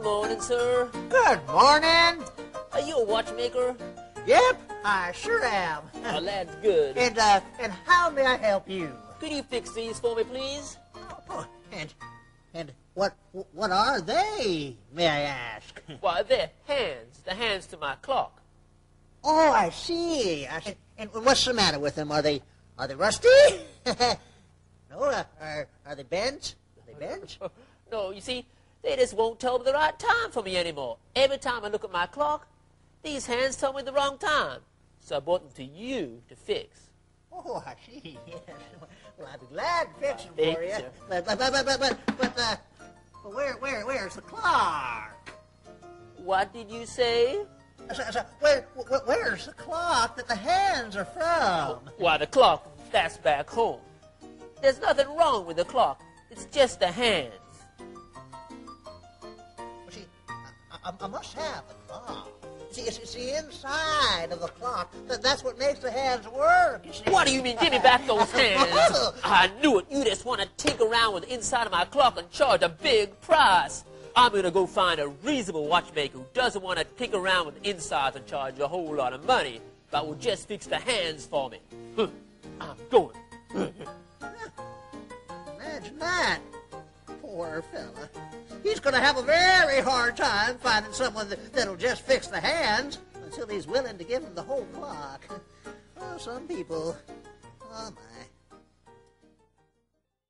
Good morning, sir. Good morning. Are you a watchmaker? Yep, I sure am. Oh, that's good. And how may I help you? Could you fix these for me, please? Oh, and what are they, may I ask? Why, they're hands. The hands to my clock. Oh, I see. And what's the matter with them? Are they rusty? No, are they bent? Are they bent? No, you see, they just won't tell me the right time for me anymore. Every time I look at my clock, these hands tell me the wrong time. So I brought them to you to fix. Oh, I see. Yes. Well, I'd be glad to fix them Thank for you. you. But where's the clock? What did you say? Where's the clock that the hands are from? Why, the clock, that's back home. There's nothing wrong with the clock. It's just the hands. Well, see, I must have the clock. See, it's the inside of the clock. That's what makes the hands work, you see. What do you mean? Give me back those hands. I knew it. You just want to tinker around with the inside of my clock and charge a big price. I'm going to go find a reasonable watchmaker who doesn't want to tinker around with the insides and charge a whole lot of money, but will just fix the hands for me. I'm going. Imagine that. Poor fella. He's going to have a very hard time finding someone that'll just fix the hands until he's willing to give him the whole clock. Oh, some people. Oh, my.